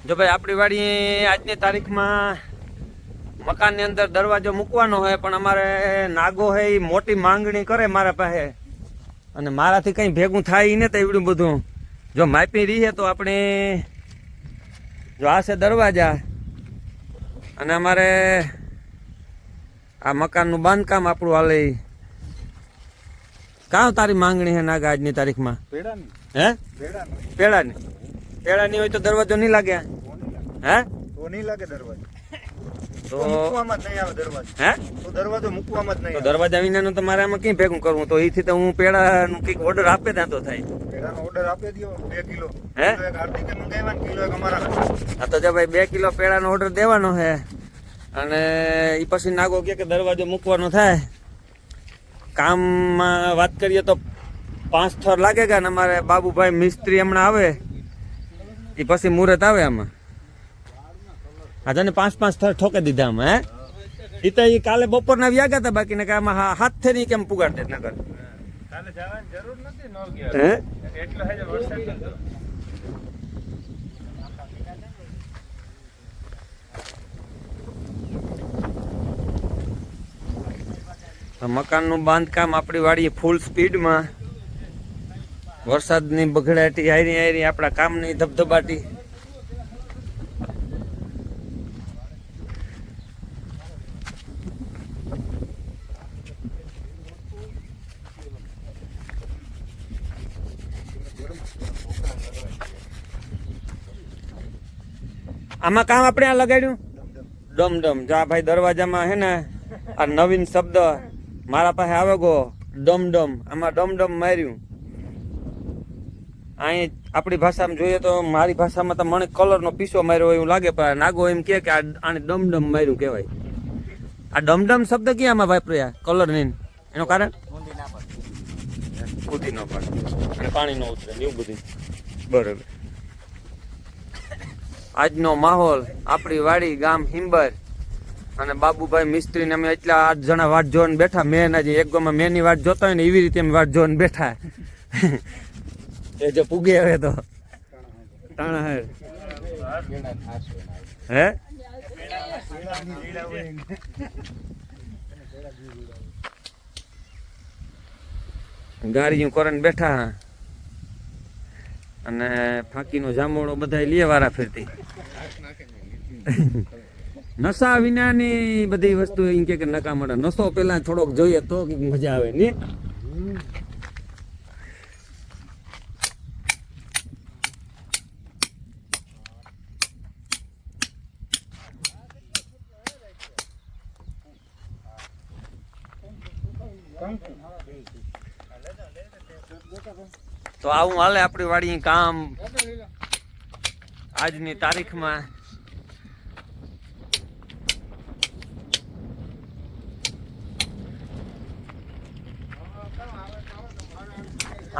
જો ભાઈ આપણી વાડી આજની તારીખમાં મકાનની અંદર દરવાજો મૂકવાનો હોય, પણ અમારે નાગો હે એ મોટી માંગણી કરે મારા પાસે, અને મારાથી કંઈ ભેગું થાય ને તો એવડું બધું જો માપી રહીએ તો આપણે જો આ છે દરવાજા, અને અમારે આ મકાનનું બાંધકામ આપણું હાલે. કાં તારી માંગણી છે નાગા આજની તારીખમાં? પેડાની. હે? પેડાની. પેડાની હોય તો દરવાજો નહીં લાગે? હે? તો નહીં લાગે દરવાજો. તો મૂકવામાં જ નહીં આવે દરવાજો. હે? તો દરવાજો મૂકવામાં જ નહીં તો આવે. દરવાજા વિનાનું તો મારે આમાં ક્યાં ભેગું કરવું? તો એથી તો હું પેડાનું કંઈક ઓર્ડર આપે ત્યાં તો થાય. પેડાનો ઓર્ડર આપી દો 2 કિલો. હે? કિલો એક હાર્દિકે મંગાવ્યા ને કિલો એક અમારા. હા તો જો ભાઈ 2 કિલો પેડાનો ઓર્ડર દેવાનો છે, અને એ પછી નાગો કે દરવાજો મૂકવાનો થાય. કામમાં વાત કરીએ તો 5 થર લાગેગા ને અમારે બાબુભાઈ મિસ્ત્રી હમણાં આવે એ પછી મુહૂર્ત આવે આમાં. હા તને 5 થર ઠોકે દીધા આમાં. હે એ તો એ કાલે બપોરના વ્યાગ્યા હતા, બાકી ને કે આમાં હાથ થી નહીં કેમ પુગાડ દે નગર. કાલે જવાની જરૂર નથી નો ગયા. હે એટલો હે વરસાદ હતો. મકાનનું બાંધકામ આપણી વાડીએ ફૂલ સ્પીડમાં, વરસાદની બગડાટી આયરી આયરી આપણા કામની ધબધબાટી. આમાં કામ આપણે આ લગાડ્યું ડમડમ. જો આ ભાઈ દરવાજામાં હે ને આ નવીન શબ્દ મારા પાસે આવે ગો, ડમડમ. આમાં ડમડમ માર્યું. અહીં આપણી ભાષામાં જોઈએ તો, મારી ભાષામાં તો મને કલરનો પીસો માર્યો એવું લાગે, પણ નાગો એમ કે આને ડમડમ માર્યું કહેવાય. આ ડમડમ શબ્દ ક્યાં આમાં વાપર્યા કલર નહીં? એનું કારણ કૂદી ન પડે અને પાણી ન ઉતરે એવું બધું. બરોબર. આજનો માહોલ આપણી વાડી ગામ હિંબર, અને બાબુભાઈ મિસ્ત્રીને અમે એટલા 8 જણા વાટ જોઈને બેઠા. મેં હજી એક ગામમાં મેની વાટ જોતા હોય ને એવી રીતે અમે વાટ જોઈને બેઠા. એ જો પૂગે હવે તો ટાણા હે ગાડીઓ કરીને બેઠા, અને ફાંકીનો જામોડો બધા લે વારા ફેરતી. નશા વિનાની બધી વસ્તુ એમ કે નકા મળે. નશો પેલા થોડોક જોઈએ તો મજા આવે ને. તો આવું હાલે આપણી વાડી કામ આજની તારીખમાં.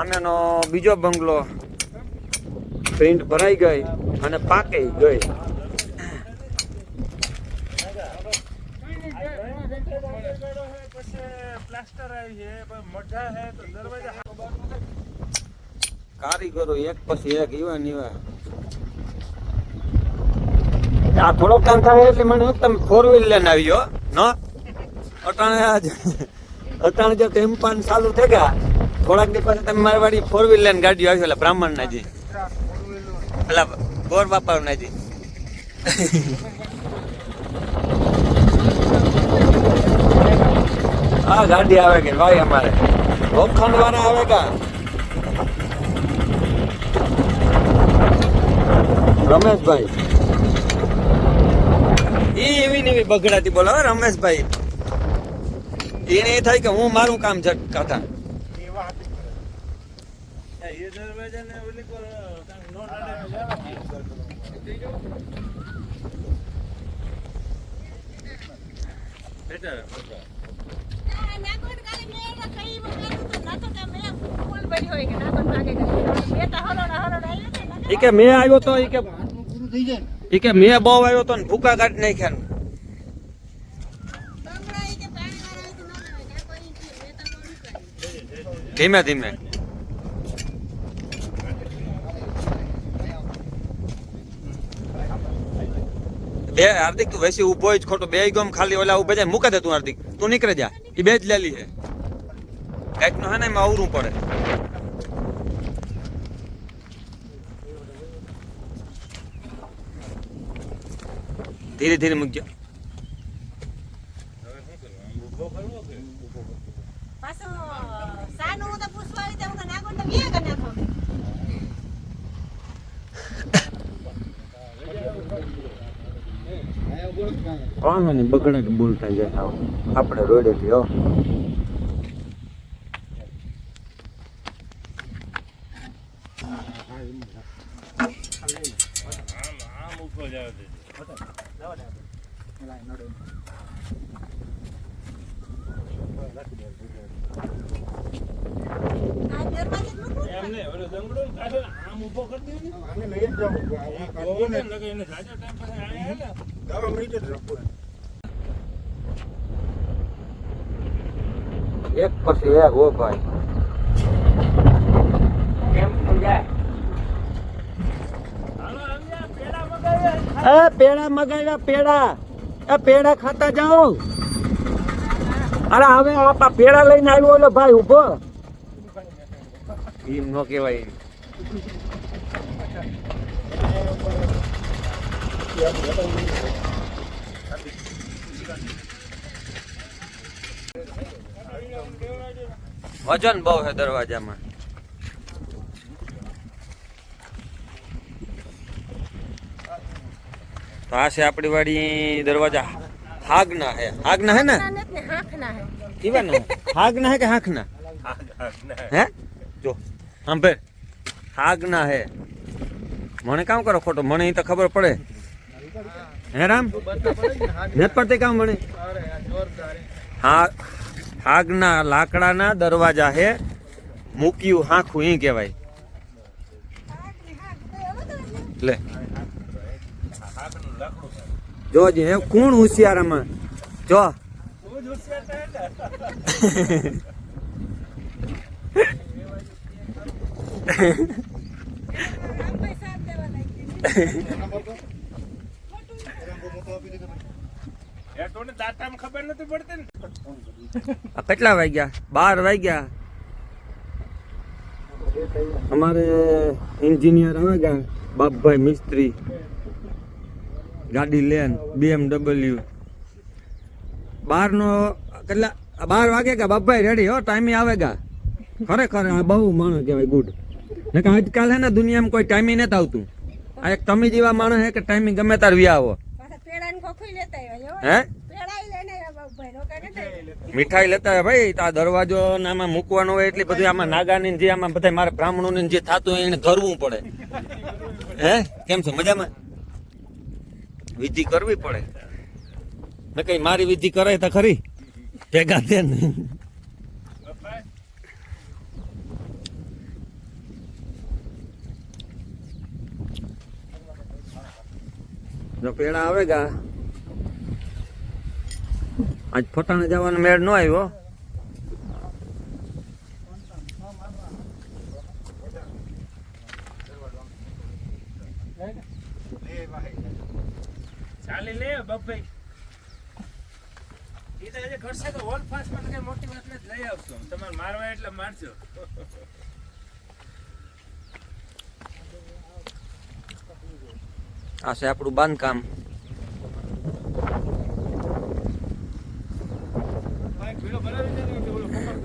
આમેનો બીજો બંગલો પ્રિન્ટ ભરાઈ ગઈ અને પાકી ગઈ. કારીગરો એક પછી એક એવા ને એવા. આ થોડોક ટાઈમ થાય એટલે મને તમે 4 વ્હીલ લઈને આવ્યો ન અટાણે જો ટેમ્પાન ચાલુ થઈ ગયા થોડાક દી પછી તમે મારી વાડી 4 વ્હીલ લઈને ગાડીઓ આવી. એટલે બ્રાહ્મણ નાજી પેલા ગોર બાપા નાજી. આ ગાડી આવે કે ભાઈ અમારે ઓખંડ વાળા આવે કા રમેશભાઈ એવી ને એવી બગડાતી બોલો રમેશભાઈ. એને એ થાય કે હું મારું કામ કરતા. કે મેં આવ્યો તો કે મેં બહુ આવ્યો તો ને ભૂકા કાઢી નાખ્યા. ધીમે ધીમે બે હાર્દિક તું વૈસી ઊભો જ ખોટો બે ગમ ખાલી ઓલા ઊભે જાય મૂકે દે તું હાર્દિક તું નીકળે જા એ બે જ લેલી છે કાંઈક નો હે ને એમાં અવરું પડે ધીરે ધીરે મૂકજો પાછો સાનું હું તો પૂછવા આવી તો હું તો નાગોન તો વિયા કર નાખો કોણ ને બગડે બોલતા જાય આપણે રોડે થી હો આ દરવાજે મૂકું એમને ઓલો દંગડો કાઢો આમ ઊભો કરી દે આને લઈ જ જાવ આ કાઢો ને લગે એને જાજો ટાઈમ પાસે આયા ને 10 મિનિટ જ રાખો એક પછી એક હો ભાઈ કેમ સમજાય હાલો આમ્યા પેડા મગાવ્યા એ પેડા મગાવ્યા પેડા એ પેડા ખાતા જાઓ અરે હવે આ પેડા લઈને આવ્યો ઓલો ભાઈ ઉભો એમ નો કહેવાય વજન બહુ છે દરવાજામાં તો આ છે આપણી વાડી દરવાજા હાગના હે ને ને હાંખના હે કેવા ના હાગના હે કે હાંખના હે જો સાંભળે હાગના હે મને કામ કરો ખોટો મને ઈ તો ખબર પડે હે રામ ને પડતી કામ મને હા હાગના લાકડાના દરવાજા હે મૂક્યું હાંખું ઈ કહેવાય લે જોજે હે કોણ હોશિયાર આમાં જો એ તોને દાતામાં ખબર નથી પડતી ને આ કેટલા વાગ્યા 12 વાગ્યા અમારે એન્જિનિયર આવે ગયા બાપભાઈ મિસ્ત્રી ગાડી લેન BMW 12 નો કેટલા 12 વાગે કે બાપભાઈ રેડી હો ટાઈમે આવેગા ખરેખર આ બહુ માણસ કહેવાય ગુડ ને કે આજકાલ હે ને દુનિયામાં કોઈ ટાઈમે નથી આવતું આ એક તમે જેવા માણસ હે કે ટાઈમે ગમે તાર વ્યા આવો પાછા પેડાને કોખી લેતા આવ્યા હે પેડાઈ લઈને આવ્યા ભાઈ રોકા ને મીઠાઈ લેતા હોય ભાઈ તો આ દરવાજો ને આમાં મૂકવાનો હોય એટલે બધું આમાં નાગાની જે આમાં બધા મારા બ્રાહ્મણોને જે થતું હોય એને ધરવું પડે હે કેમ છે મજામાં વિધિ કરવી પડે ને કઈ મારી વિધિ કરે તો ખરી ભેગા છે ને જો પેડા આવે ગા આજ ફટાણે જવાનો મેળ ન આવ્યો ચાલી લે બાપભાઈ ઈ તો આજે ઘરસે તો હોલ ફાસ્ટ માં કઈ મોટી વાત નથી લઈ આવશો તમારે મારવા એટલે મારજો આ છે આપણું બાંધકામ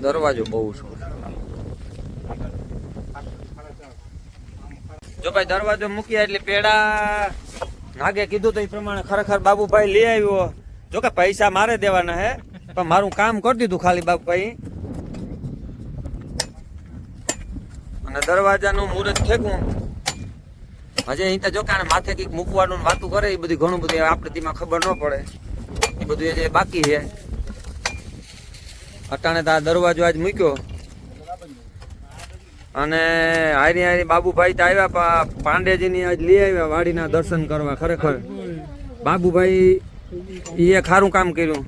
દરવાજો બહુ છે જો ભાઈ દરવાજો મૂક્યા એટલે પેડા નાગે કીધું તો એ પ્રમાણે ખરેખર બાબુભાઈ લઈ આવ્યો જો કે પૈસા મારે દેવાના હે પણ મારું કામ કરી દીધું ખાલી બાબુભાઈ અને દરવાજાનું મુહૂર્ત ફેંકવું હજે અહીં તો જો કે માથે કંઈક મૂકવાનું વાતું કરે એ બધી ઘણું બધું આપણે તેમાં ખબર ન પડે એ બધું એ જે બાકી છે અટાણે તો આ દરવાજો આજ મૂક્યો અને હારી હારી બાબુભાઈ તો આવ્યા પાંડેજીની આજ લઈ આવ્યા વાડીના દર્શન કરવા ખરેખર બાબુભાઈ એ ખારું કામ કર્યું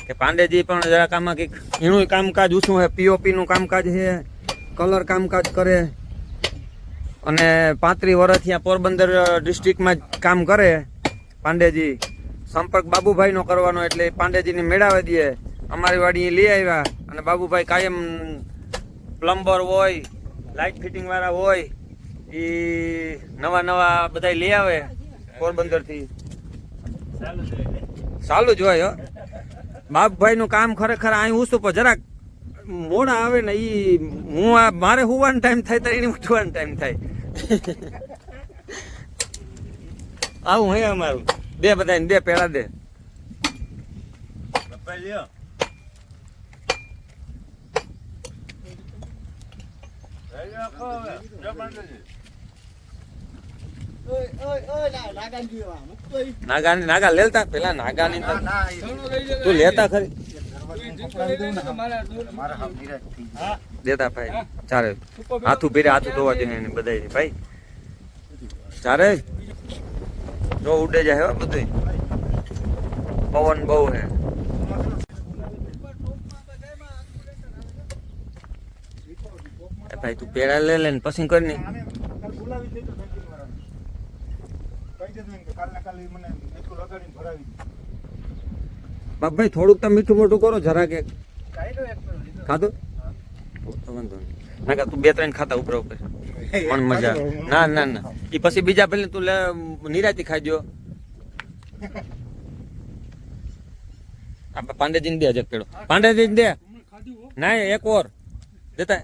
કે પાંડેજી પણ જરાક આમાં કંઈક એનું કામકાજ ઓછું છે પીઓપી નું કામકાજ છે કલર કામકાજ કરે અને 35 વર્ષથી આ પોરબંદર ડિસ્ટ્રિક્ટમાં જ કામ કરે પાંડેજી સંપર્ક બાબુભાઈ નો કરવાનો એટલે પાંડેજીને મેળાવી દઈએ. અમારી વાડી લઈ આવ્યા અને બાબુભાઈ કાયમ પ્લમ્બર હોય, લાઇટ ફિટિંગ વાળા હોય, એ નવા બધા લઈ આવે પોરબંદર થી. ચાલુ જ હોય. બાબુભાઈ નું કામ ખરેખર અહીં ઉસું પણ જરાક મોડા આવે ને ઈ મારે હુવાનો ટાઈમ થાય તો એને ઉઠવાનો ટાઈમ થાય. આવું હે અમારું. બે બધાને બે પેલા દે. નાગા લેતા પેલા નાગાની તું લેતા ખરી દેતા ભાઈ. ચારે હાથું ભીરે હાથું ધોવા જોઈએ બધા ભાઈ. ચારે જો ઉડે જાય બધું. પવન બહુ હે. ભાઈ તું પેડા લે લે ને પછી કરી ને. બાપભાઈ થોડુંક તો મીઠું મોટું કરો જરા કે ખાધું વાંધો નહીં. ના તું 2-3 ખાતા ઉપર પણ મજા. ના એ પછી બીજા પેલી તું નિરાતી ખાઈ દો. આપણે પાંડેજીને દે જગ પેડો. પાંડેજીને દે. ના એક ઓર દેતા.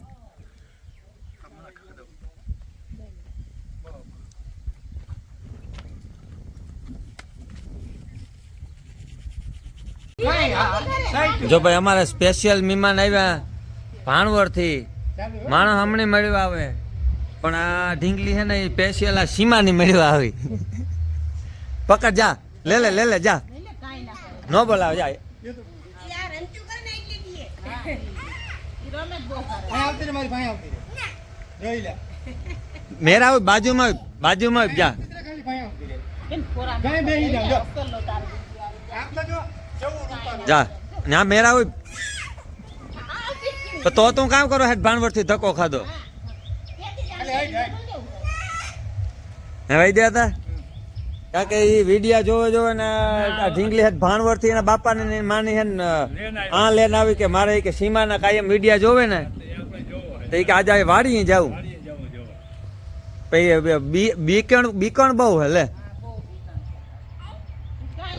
જો ભાઈ અમારે સ્પેશિયલ મહેમાન આવ્યા ભાણવર થી. માણસ હમણે મળવા આવે પણ આ ઢીંગલી છે ને એ સ્પેશિયલ આ સીમાની મળવા આવી. પકડ જા લે જા. ન બોલાવ જા. મેરા બાજુમાં જા. જા ના મેરા હોય તો તું કામ કરો હેડ ભાણવર થી ધક્કો ખાધો. ભાઈ દે હતા કારણ કે એ વિડિયા જોવે ને ઢીંગલી હેડ ભાણવર થી એના બાપા ને માની હે આ લેન આવી કે મારે કે સીમાના કાયમ વિડિયા જોવે ને તો કે આજે વાડી જાવું. બીકણ બહુ હે લે.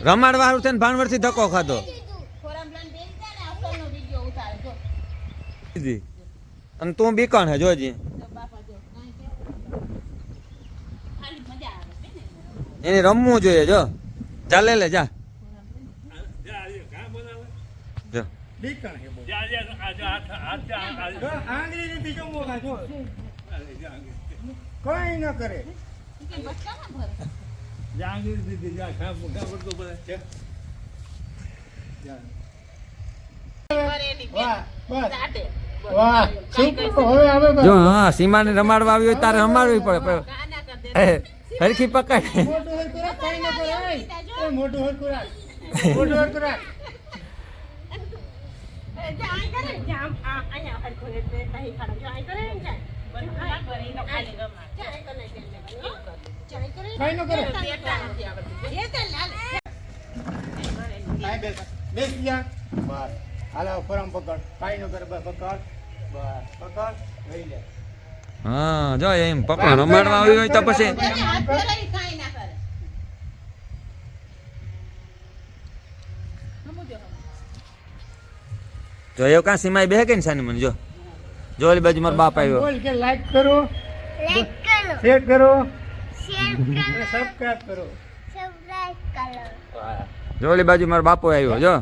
રમાડવા હારું છે ને ભાણવર થી ધક્કો ખાધો. અને તું બીકણ હે જોજી. એને રમવું જોઈએ. જો ચાલે લે જા. કઈ ન કરે. જો હા સીમાને રમાડવા આવી હોય તારે રમાડવી પડે. હરખી પકડ. હા જો એમ પકડ રમાડવા આવી હોય તો પછી જો એવું કાં સીમાઈ બે કે સાની મને જો ઓલી બાજુ મારો બાપ આવ્યો. લાઈક કરો, શેર કરો, સબસ્ક્રાઇબ કરો. જો ઓલી બાજુ મારો બાપો આવ્યો. જો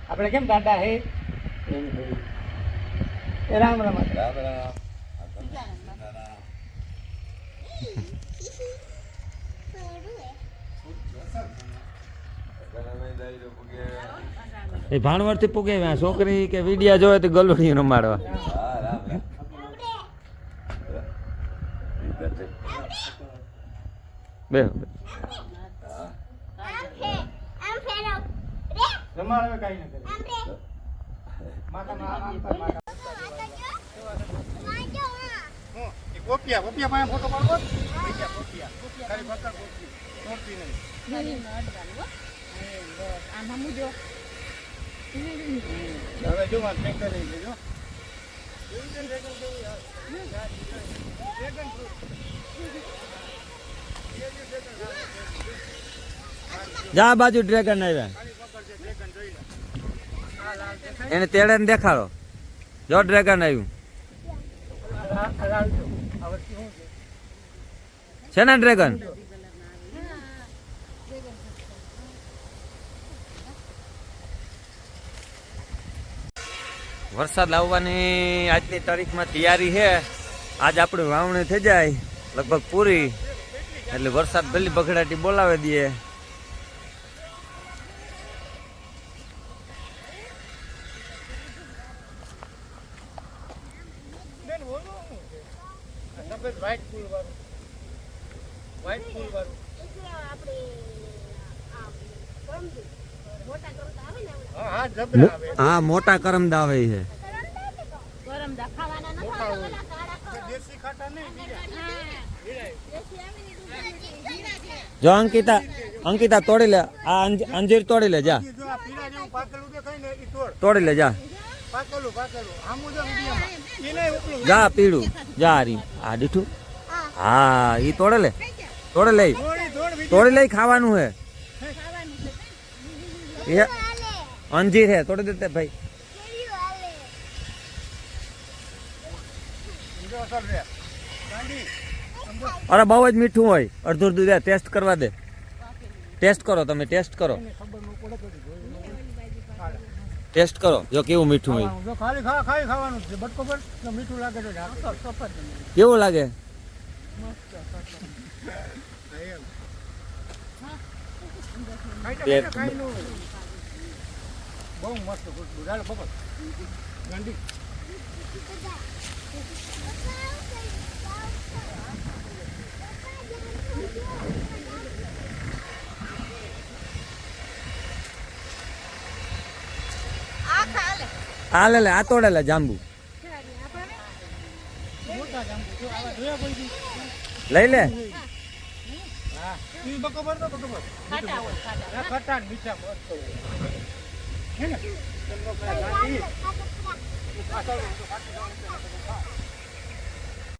આપણે કેમ દાદા હે રામ રામ. એ ભાણવર થી પૂગે છોકરી કે વિડિયા જોવે તો ગલોડી રમાડવા. બે પોપિયા પાસે ફોટો પાડવો. ખાલી પકડ પોચી તોડતી નહીં શરીરનો અડવાનું હો. બસ આમ હમું જો. હવે જો આ ચેક કરી લેજો જા બાજુ ડ્રેગન આવ્યા એને તેડે ને દેખાડો જો ડ્રેગન આવ્યું છે ને ડ્રેગન વરસાદ આવવાની આજની તારીખમાં તૈયારી છે આજ આપણી વાવણી થઈ જાય લગભગ પૂરી એટલે વરસાદ ભલી બગડાટી બોલાવી દઈએ સફેદ વ્હાઈટ ફૂલ વાળું વ્હાઈટ ફૂલ વાળું હા હા જબરા આવે હા મોટા કરમદા આવે છે ગરમ દા ખાવાના ન ખાવા ઓલા કાળા દેશી ખાટા નહીં બીજા દેશી આવીને જીરા છે. જો અંકિતા તોડી લે આ અંજીર તોડી લે જા જો આ પીળા જેવું પાકેલું દેખાય ને ઈ તોડી લે જા પાકેલું આમું જો વિડીયોમાં ઈ નહીં ઉપલું જા પીળું જા હરી આ દીઠું હા ઈ તોડે લે તોડી લઈ ખાવાનું હે એ અંજીર હે તોડી દેતે ભાઈ જો અસર રે ગાંડી અરે બહુ જ મીઠું હોય અડધું અડધું દે ટેસ્ટ કરવા દે ટેસ્ટ કરો તમે ટેસ્ટ કરો ટેસ્ટ કરો જો કેવું મીઠું હોય જો ખાલી ખાવાનું છે બટકો પર જો મીઠું લાગે તો ઢાંકો સફર કેવું લાગે બહુ મસ્ત ખુશ્બુ ચાલો પકડ ગાંડી આ ખાલે આ લે લે આ તોડે લે જાંબુ મોટા જાંબુ જો આવા જોયા કોઈ દી લઈ લે હા ઈ બકોબર તો બકોબર ખાટા હોય ખાટા ખટા ને મીઠા મસ્ત હોય હે ને તમને ગાંડી પાછળ તો ખાટી ખાવાનું